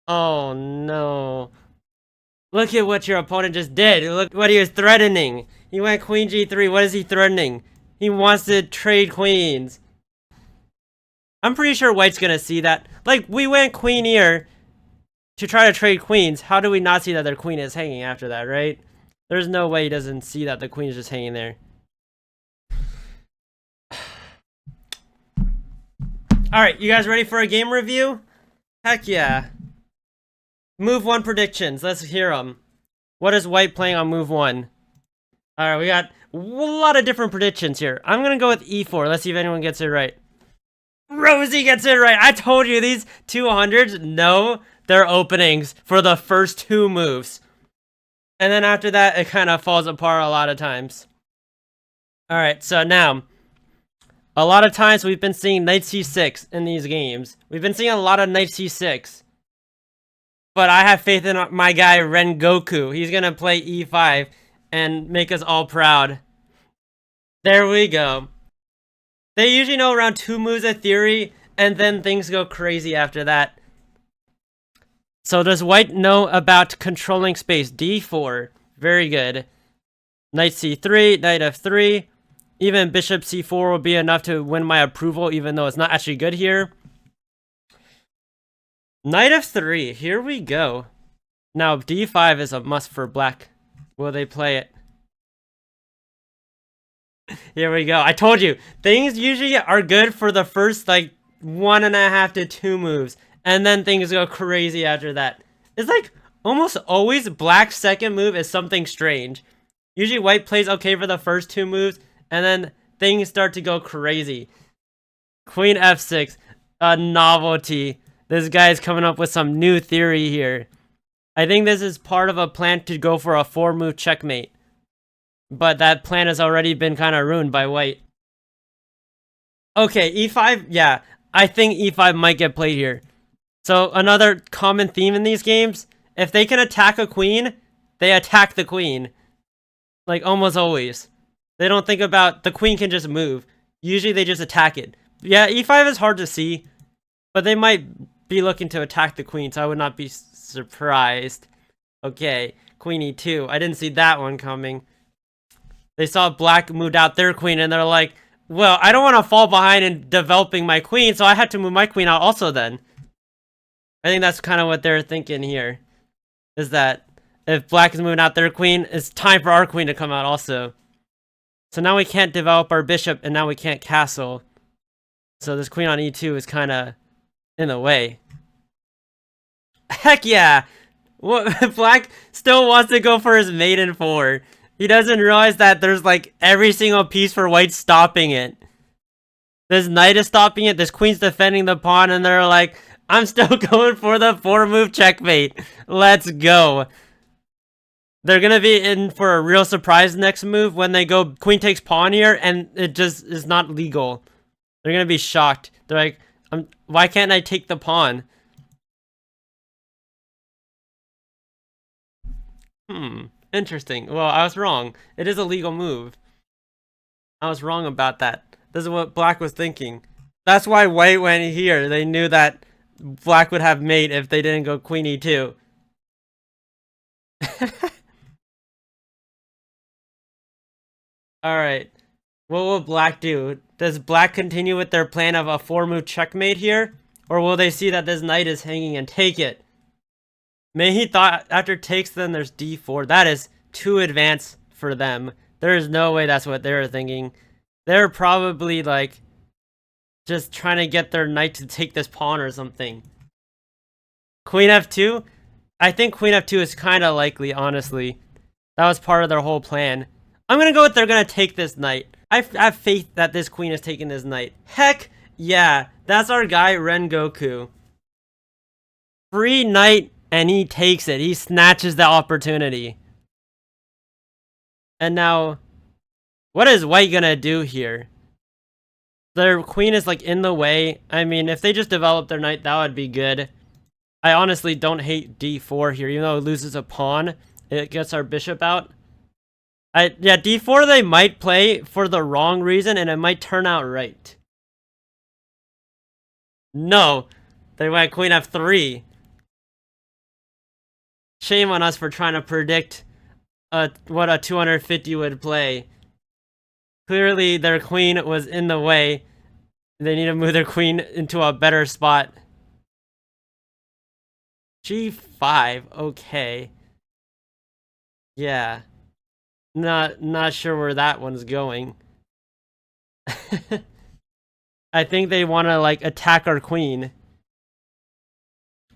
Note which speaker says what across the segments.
Speaker 1: Oh no. Look at what your opponent just did. Look what he was threatening. He went queen g3. What is he threatening? He wants to trade queens. I'm pretty sure white's gonna see that. Like, we went queen here to try to trade queens. How do we not see that their queen is hanging after that, right? There's no way he doesn't see that the queen is just hanging there. Alright, you guys ready for a game review? Heck yeah. Move 1 predictions. Let's hear them. What is white playing on move 1? Alright, we got a lot of different predictions here. I'm gonna go with e4. Let's see if anyone gets it right. Rosie gets it right. I told you these 200s, no, they're openings for the first 2 moves. And then after that, it kind of falls apart a lot of times. Alright, so now, a lot of times we've been seeing knight c6 in these games. We've been seeing a lot of knight c6. But I have faith in my guy, Rengoku. He's gonna play e5 and make us all proud. There we go. They usually know around 2 moves of theory, and then things go crazy after that. So does white know about controlling space? d4. Very good. Knight c3, knight f3. Even bishop c4 will be enough to win my approval, even though it's not actually good here. Knight f3. Here we go. Now, d5 is a must for black. Will they play it? Here we go. I told you, things usually are good for the first, like, 1.5 to 2 moves. And then things go crazy after that. It's like, almost always black's second move is something strange. Usually white plays okay for the first 2 moves, and then things start to go crazy. Queen f6. A novelty. This guy is coming up with some new theory here. I think this is part of a plan to go for a 4-move checkmate. But that plan has already been kind of ruined by white. Okay, e5, yeah. I think e5 might get played here. So another common theme in these games, if they can attack a queen, they attack the queen. Like, almost always. They don't think about, the queen can just move. Usually they just attack it. Yeah, e5 is hard to see, but they might be looking to attack the queen, so I would not be surprised. Okay, queen e2. I didn't see that one coming. They saw black moved out their queen, and they're like, well, I don't want to fall behind in developing my queen, so I had to move my queen out also then. I think that's kind of what they're thinking here. Is that if black is moving out their queen, it's time for our queen to come out also. So now we can't develop our bishop, and now we can't castle. So this queen on e2 is kind of in the way. Heck yeah! What, black still wants to go for his maiden 4. He doesn't realize that there's like every single piece for white stopping it. This knight is stopping it, this queen's defending the pawn, and they're like, I'm still going for the 4-move checkmate. Let's go. They're gonna be in for a real surprise next move when they go queen takes pawn here and it just is not legal. They're gonna be shocked. They're like, why can't I take the pawn? Interesting. Well, I was wrong. It is a legal move. I was wrong about that. This is what black was thinking. That's why white went here. They knew that black would have mate if they didn't go queen e2. Alright. What will black do? Does black continue with their plan of a 4-move checkmate here? Or will they see that this knight is hanging and take it? Maybe he thought after takes then there's d4. That is too advanced for them. There is no way that's what they're thinking. They're probably like just trying to get their knight to take this pawn or something. Queen f2? I think queen f2 is kind of likely, honestly. That was part of their whole plan. I'm gonna go with they're gonna take this knight. I have faith that this queen is taking this knight. Heck yeah, that's our guy Rengoku. Free knight, and he takes it. He snatches the opportunity. And now, what is white gonna do here? Their queen is like in the way. I mean, if they just develop their knight, that would be good. I honestly don't hate d4 here, even though it loses a pawn. It gets our bishop out. Yeah, d4 they might play for the wrong reason, and it might turn out right. No, they went queen f3. Shame on us for trying to predict what a 250 would play. Clearly, their queen was in the way. They need to move their queen into a better spot. G5, okay. Yeah. Not sure where that one's going. I think they want to, like, attack our queen.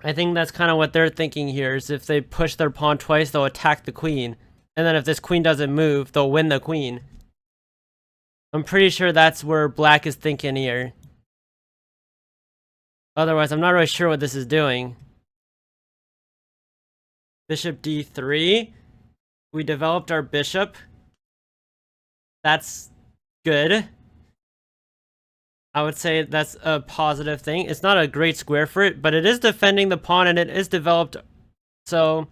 Speaker 1: I think that's kind of what they're thinking here, is if they push their pawn twice, they'll attack the queen. And then if this queen doesn't move, they'll win the queen. I'm pretty sure that's where black is thinking here. Otherwise, I'm not really sure what this is doing. Bishop d3. We developed our bishop. That's good. I would say that's a positive thing. It's not a great square for it, but it is defending the pawn and it is developed. So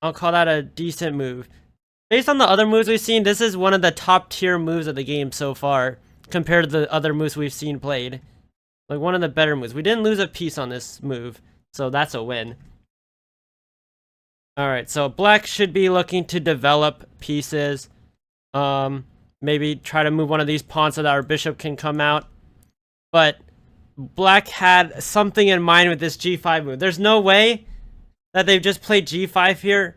Speaker 1: I'll call that a decent move. Based on the other moves we've seen, this is one of the top tier moves of the game so far compared to the other moves we've seen played. Like one of the better moves. We didn't lose a piece on this move, so that's a win. Alright, so black should be looking to develop pieces. Maybe try to move one of these pawns so that our bishop can come out. But black had something in mind with this g5 move. There's no way that they've just played g5 here.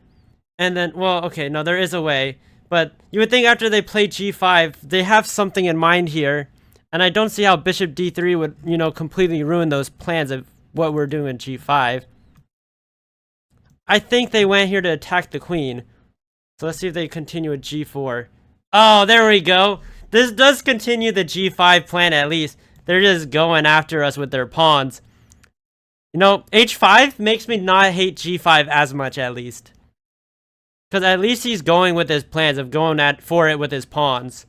Speaker 1: And then, well, okay, no, there is a way. But you would think after they play g5, they have something in mind here. And I don't see how bishop d3 would, you know, completely ruin those plans of what we're doing in g5. I think they went here to attack the queen. So let's see if they continue with g4. Oh, there we go. This does continue the g5 plan at least. They're just going after us with their pawns. You know, h5 makes me not hate g5 as much at least. Because at least he's going with his plans of going for it with his pawns.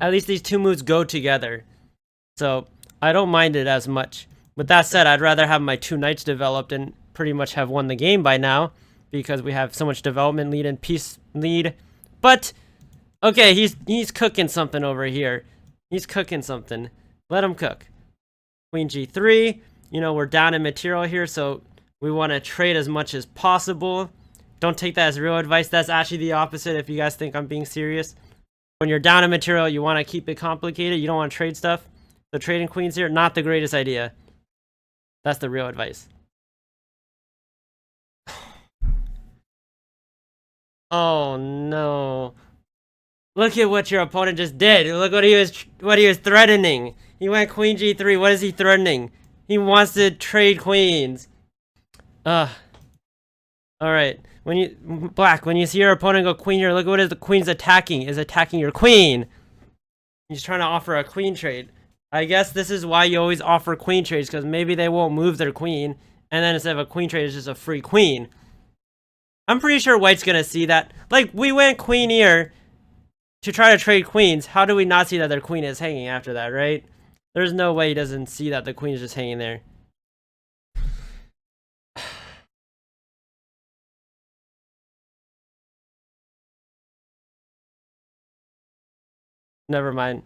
Speaker 1: At least these two moves go together. So, I don't mind it as much. With that said, I'd rather have my two knights developed and pretty much have won the game by now. Because we have so much development lead and piece lead. But okay, he's cooking something over here. He's cooking something. Let him cook. Queen g3. You know, we're down in material here, so we want to trade as much as possible. Don't take that as real advice. That's actually the opposite if you guys think I'm being serious. When you're down in material, you want to keep it complicated. You don't want to trade stuff. So trading queens here, not the greatest idea. That's the real advice. Oh no. Look at what your opponent just did. Look what he was threatening. He went queen g3. What is he threatening? He wants to trade queens. Alright. When you see your opponent go queen here, look at what the queen's attacking. Is attacking your queen. He's trying to offer a queen trade. I guess this is why you always offer queen trades, because maybe they won't move their queen, and then instead of a queen trade, it's just a free queen. I'm pretty sure white's gonna see that. Like, we went queen here to try to trade queens. How do we not see that their queen is hanging after that, right? There's no way he doesn't see that the queen is just hanging there. Never mind.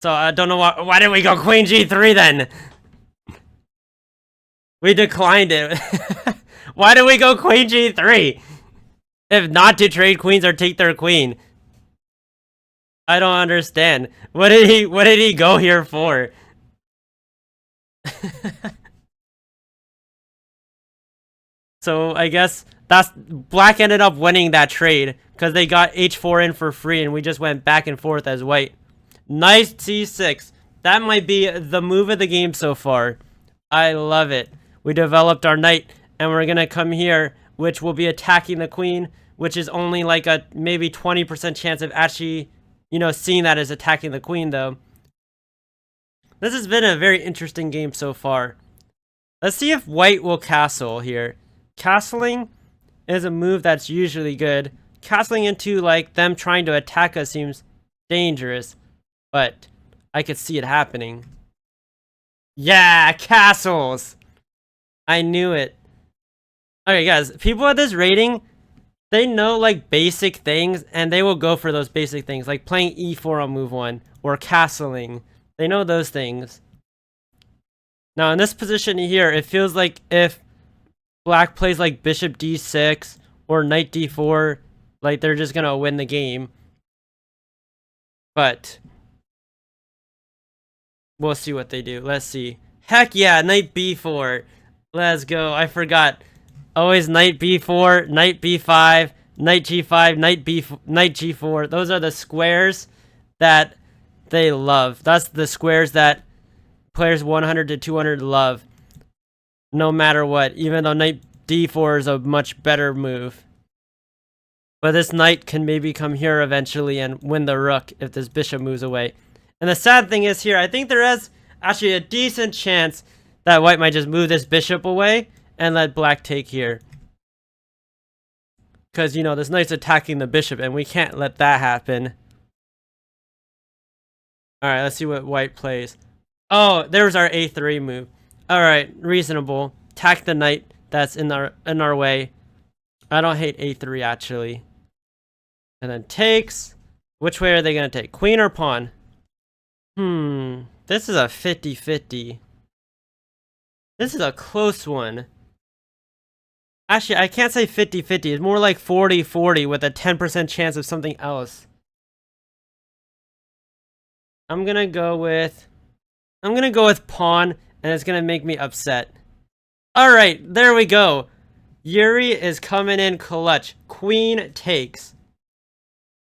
Speaker 1: So I don't know why didn't we go queen g3 then? We declined it. Why did we go queen g3? If not to trade queens or take their queen. I don't understand. What did he go here for? So I guess black ended up winning that trade because they got h4 in for free and we just went back and forth as white. Nice c6. That might be the move of the game so far. I love it. We developed our knight and we're gonna come here, which will be attacking the queen, which is only like a maybe 20% chance of actually, you know, seeing that as attacking the queen though. This has been a very interesting game so far. Let's see if white will castle here. Castling is a move that's usually good. Castling into like them trying to attack us seems dangerous, but I could see it happening. Yeah, castles! I knew it. Okay guys, people at this rating, they know like basic things and they will go for those basic things like playing e4 on move 1 or castling. They know those things. Now in this position here, it feels like if black plays like bishop d6 or knight d4, like they're just gonna win the game. But we'll see what they do. Let's see. Heck yeah, knight b4. Let's go. I forgot. Always knight b4, knight b5, knight g5, knight g4. Those are the squares that they love. That's the squares that players 100 to 200 love. No matter what, even though knight d4 is a much better move. But this knight can maybe come here eventually and win the rook if this bishop moves away. And the sad thing is here, I think there is actually a decent chance that white might just move this bishop away and let black take here. Because, you know, this knight's attacking the bishop and we can't let that happen. Alright, let's see what white plays. Oh, there's our a3 move. Alright, reasonable. Attack the knight that's in our way. I don't hate a3 actually. And then takes. Which way are they going to take? Queen or pawn? This is a 50-50. This is a close one. Actually, I can't say 50-50. It's more like 40-40 with a 10% chance of something else. I'm gonna go with pawn, and it's gonna make me upset. Alright, there we go. Yuri is coming in clutch. Queen takes.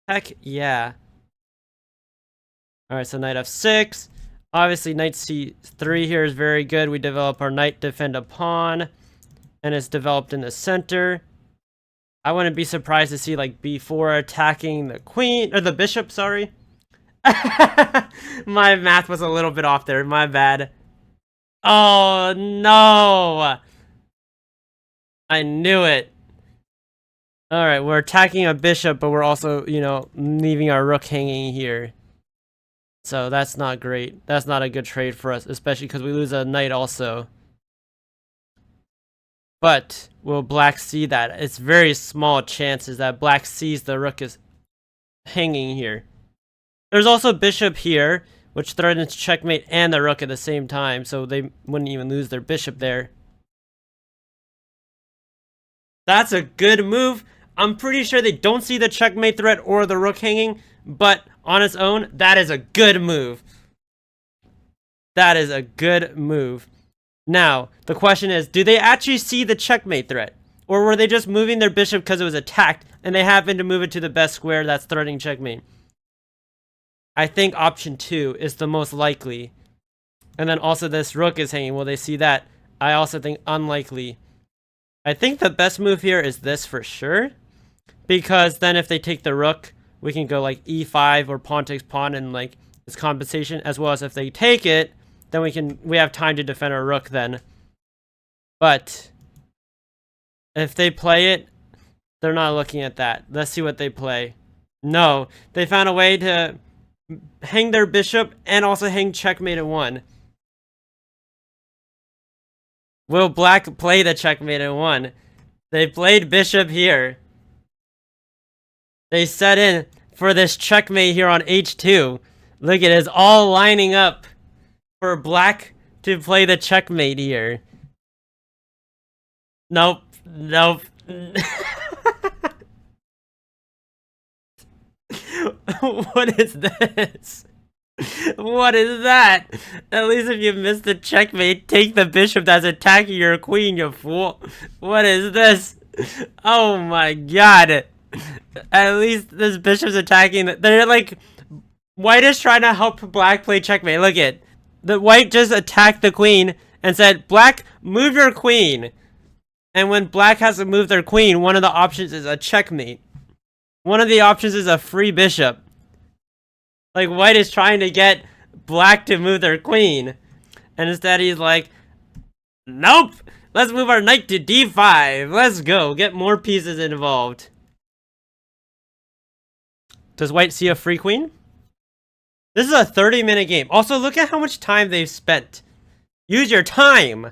Speaker 1: Heck yeah. Alright, so knight f6. Obviously, knight c3 here is very good. We develop our knight, defend a pawn. And it's developed in the center. I wouldn't be surprised to see like b4 attacking the queen, or the bishop, sorry. My math was a little bit off there, my bad. Oh no! I knew it. Alright, we're attacking a bishop, but we're also, you know, leaving our rook hanging here. So that's not great. That's not a good trade for us, especially because we lose a knight also. But will black see that? It's very small chances that black sees the rook is hanging here. There's also bishop here, which threatens checkmate and the rook at the same time, so they wouldn't even lose their bishop there. That's a good move. I'm pretty sure they don't see the checkmate threat or the rook hanging, but on its own, that is a good move. That is a good move. Now, the question is, do they actually see the checkmate threat? Or were they just moving their bishop because it was attacked, and they happened to move it to the best square that's threatening checkmate? I think option 2 is the most likely. And then also this rook is hanging. Will they see that? I also think unlikely. I think the best move here is this for sure. Because then if they take the rook, we can go like e5 or pawn takes pawn and like it's compensation. As well as if they take it, then we have time to defend our rook then. But if they play it, they're not looking at that. Let's see what they play. No, they found a way to hang their bishop and also hang checkmate at 1. Will black play the checkmate at 1? They played bishop here. They set in for this checkmate here on h2. Look at it, it's all lining up for black to play the checkmate here. Nope. Nope. What is this? What is that? At least if you miss the checkmate, take the bishop that's attacking your queen, you fool. What is this? Oh my god. At least this bishop's attacking. They're like, white is trying to help black play checkmate. Look at the white just attacked the queen and said, black, move your queen. And when black has to move their queen, one of the options is a checkmate. One of the options is a free bishop. Like, white is trying to get black to move their queen. And instead he's like, nope, let's move our knight to d5. Let's go, get more pieces involved. Does white see a free queen? This is a 30-minute game. Also, look at how much time they've spent. Use your time.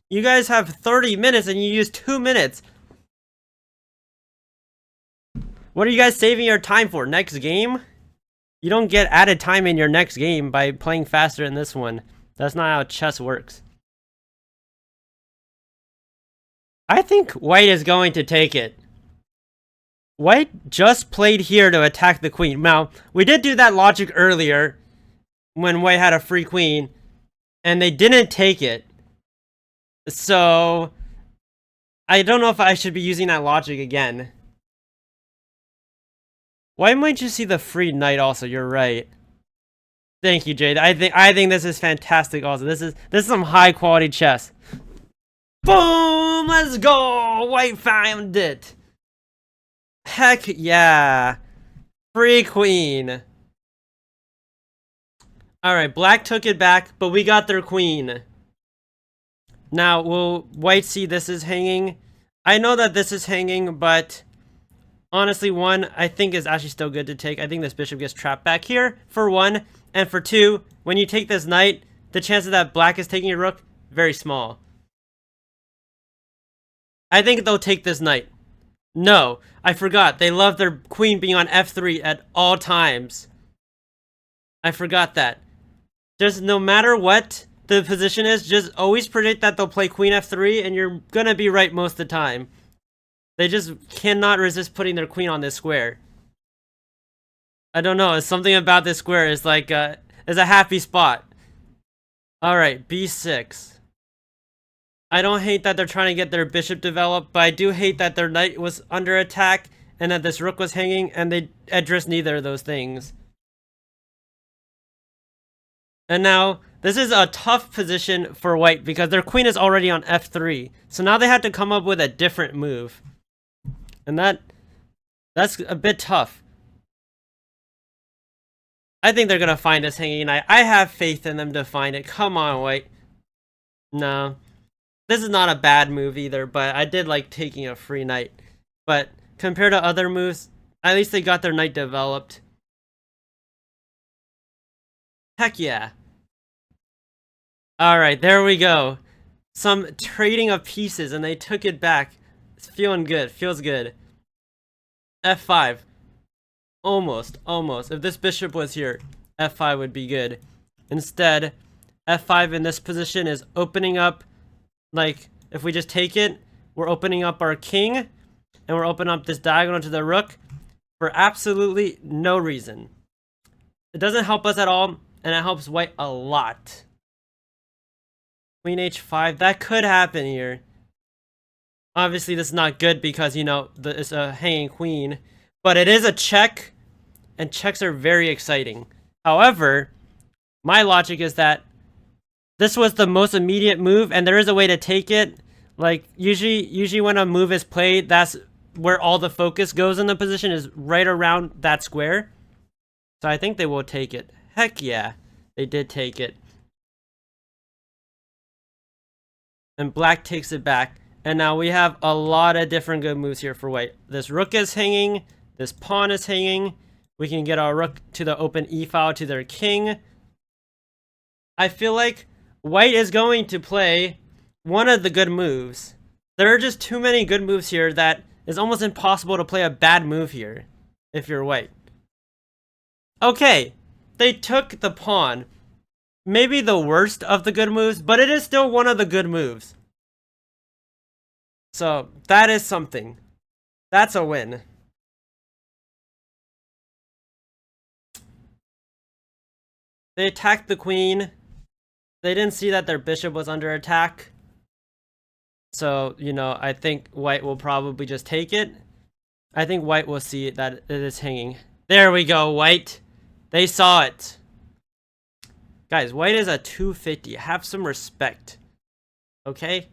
Speaker 1: You guys have 30 minutes and you use 2 minutes. What are you guys saving your time for? Next game? You don't get added time in your next game by playing faster in this one. That's not how chess works. I think white is going to take it. White just played here to attack the queen. Now, we did do that logic earlier when white had a free queen, and they didn't take it. So, I don't know if I should be using that logic again. Why might you see the free knight also? You're right. Thank you, Jade. I think this is fantastic also. This is some high quality chess. Boom! Let's go! White found it. Heck yeah. Free queen. Alright, black took it back, but we got their queen. Now, will white see this is hanging? I know that this is hanging, but honestly, one, I think is actually still good to take. I think this bishop gets trapped back here, for one. And for two, when you take this knight, the chances that black is taking your rook, very small. I think they'll take this knight. No, I forgot. They love their queen being on f3 at all times. I forgot that. Just no matter what the position is, just always predict that they'll play queen f3, and you're gonna be right most of the time. They just cannot resist putting their queen on this square. I don't know, it's something about this square is like, is a happy spot. Alright, b6. I don't hate that they're trying to get their bishop developed, but I do hate that their knight was under attack, and that this rook was hanging, and they addressed neither of those things. And now, this is a tough position for white, because their queen is already on f3. So now they have to come up with a different move. And that's a bit tough. I think they're gonna find this hanging knight. I have faith in them to find it. Come on, white. No. This is not a bad move either, but I did like taking a free knight. But compared to other moves, at least they got their knight developed. Heck yeah. Alright, there we go. Some trading of pieces, and they took it back. It's feeling good. Feels good. f5. Almost. If this bishop was here, f5 would be good. Instead, f5 in this position is opening up, like, if we just take it, we're opening up our king, and we're opening up this diagonal to the rook for absolutely no reason. It doesn't help us at all, and it helps white a lot. Queen h5, that could happen here. Obviously, this is not good because, you know, it's a hanging queen. But it is a check, and checks are very exciting. However, my logic is that this was the most immediate move, and there is a way to take it. Like, usually when a move is played, that's where all the focus goes in the position, is right around that square. So I think they will take it. Heck yeah, they did take it. And black takes it back. And now we have a lot of different good moves here for white. This rook is hanging. This pawn is hanging. We can get our rook to the open e-file to their king. I feel like white is going to play one of the good moves. There are just too many good moves here that it's almost impossible to play a bad move here if you're white. Okay, they took the pawn. Maybe the worst of the good moves, but it is still one of the good moves. So, that is something. That's a win. They attacked the queen. They didn't see that their bishop was under attack. So, you know, I think white will probably just take it. I think white will see that it is hanging. There we go, white. They saw it. Guys, white is a 250. Have some respect. Okay?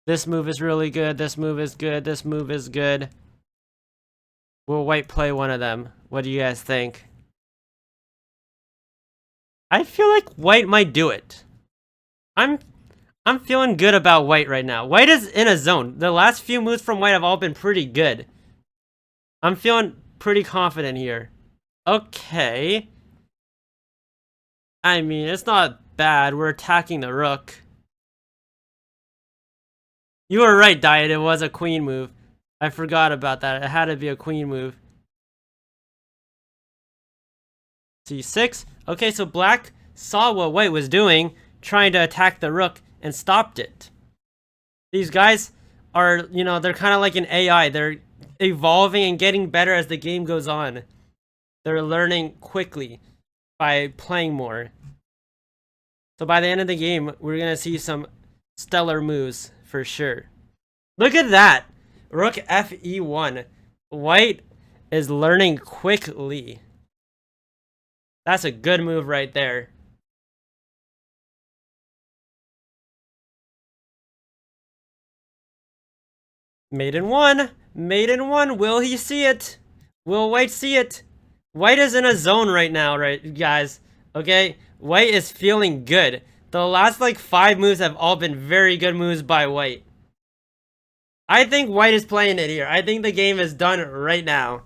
Speaker 1: This move is really good. This move is good. This move is good. Will white play one of them? What do you guys think? I feel like white might do it. I'm feeling good about white right now. White is in a zone. The last few moves from white have all been pretty good. I'm feeling pretty confident here. Okay. I mean, it's not bad. We're attacking the rook. You were right, Diet. It was a queen move. I forgot about that. It had to be a queen move. c6. Okay, so black saw what white was doing, trying to attack the rook, and stopped it. These guys are, you know, they're kind of like an AI. They're evolving and getting better as the game goes on. They're learning quickly by playing more. So by the end of the game, we're going to see some stellar moves for sure. Look at that! Rook fe1. White is learning quickly. That's a good move right there. Mate in one. Mate in one. Will he see it? Will white see it? White is in a zone right now, right, guys? Okay? White is feeling good. The last, like, 5 moves have all been very good moves by white. I think white is playing it here. I think the game is done right now.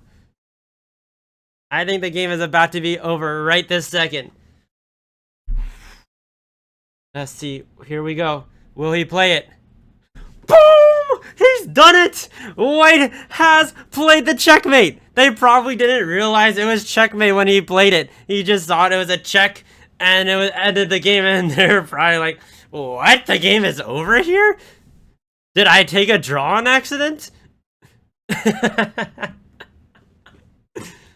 Speaker 1: I think the game is about to be over right this second. Let's see. Here we go. Will he play it? Boom! He's done it! White has played the checkmate. They probably didn't realize it was checkmate when he played it. He just thought it was a check and it ended the game, and they're probably like, what? The game is over here? Did I take a draw on accident?